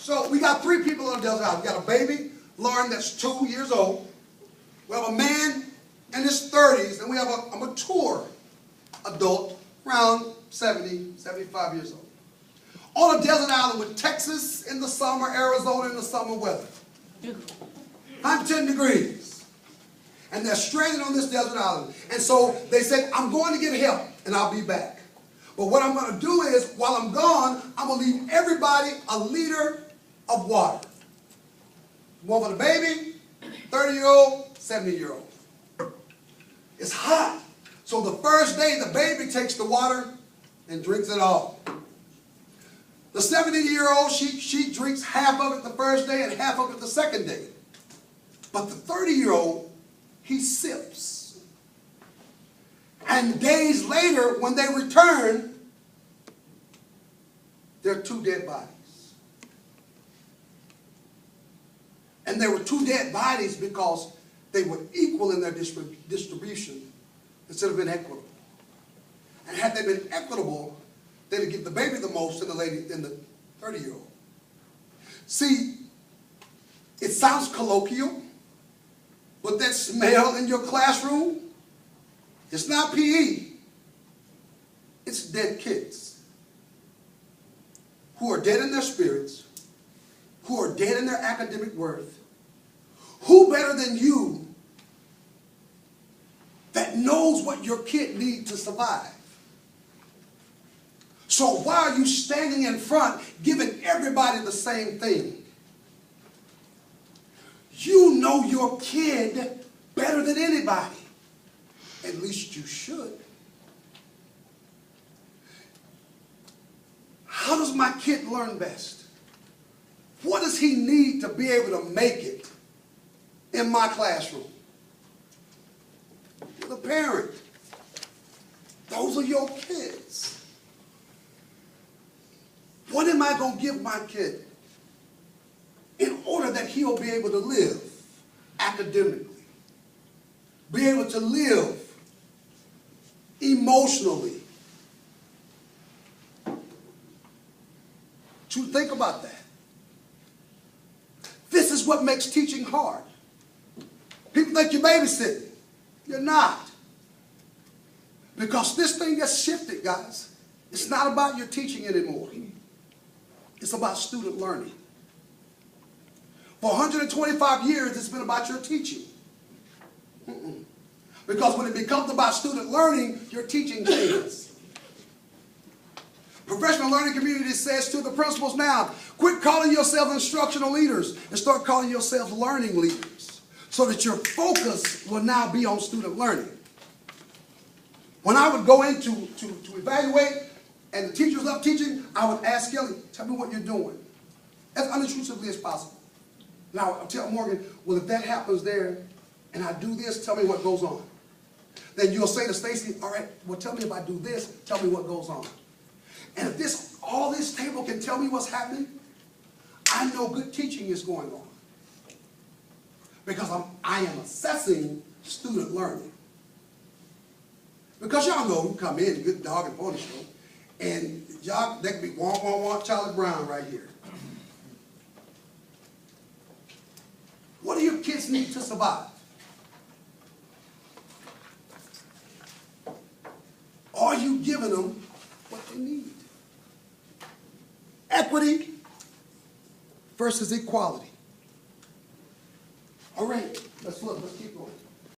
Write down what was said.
So we got 3 people on the desert island. We got a baby, Lauren, that's 2 years old. We have a man in his 30s, and we have a mature adult, around 70, 75 years old. On a desert island with Texas in the summer, Arizona in the summer weather. 110 degrees. And they're stranded on this desert island. And so they said, I'm going to get help, and I'll be back. But what I'm going to do is, while I'm gone, I'm going to leave everybody a liter of water. One for the baby, 30-year-old, 70-year-old. It's hot. So the first day, the baby takes the water and drinks it all. The 70-year-old, she drinks half of it the first day and half of it the second day. But the 30-year-old, he sips. And days later, when they return, there are 2 dead bodies. And there were 2 dead bodies because they were equal in their distribution instead of inequitable. And had they been equitable, they'd have given the baby the most and the lady and the 30-year-old. See, it sounds colloquial, but that smell in your classroom, it's not PE. It's dead kids who are dead in their spirits, who are dead in their academic worth. Who better than you that knows what your kid needs to survive? So why are you standing in front giving everybody the same thing? You know your kid better than anybody. At least you should. How does my kid learn best? What does he need to be able to make it in my classroom? You're the parent. Those are your kids. What am I going to give my kid in order that he'll be able to live academically, be able to live emotionally? To think about that. This is what makes teaching hard. People think you're babysitting. You're not. Because this thing gets shifted, guys. It's not about your teaching anymore. It's about student learning. For 125 years, it's been about your teaching. Because when it becomes about student learning, your teaching changes. Professional learning community says to the principals now, quit calling yourselves instructional leaders and start calling yourselves learning leaders so that your focus will now be on student learning. When I would go in to evaluate and the teachers love teaching, I would ask Kelly, tell me what you're doing as unintrusively as possible. Now I'll tell Morgan, well, if that happens there and I do this, tell me what goes on. Then you'll say to Stacy, all right, well, tell me if I do this, tell me what goes on. And if all this table can tell me what's happening, I know good teaching is going on. Because I am assessing student learning. Because y'all know who come in, good dog and pony show, and y'all, that could be womp, womp, womp, Charlie Brown right here. What do your kids need to survive? Are you giving them what they need? Equity versus equality. All right, let's look, let's keep going.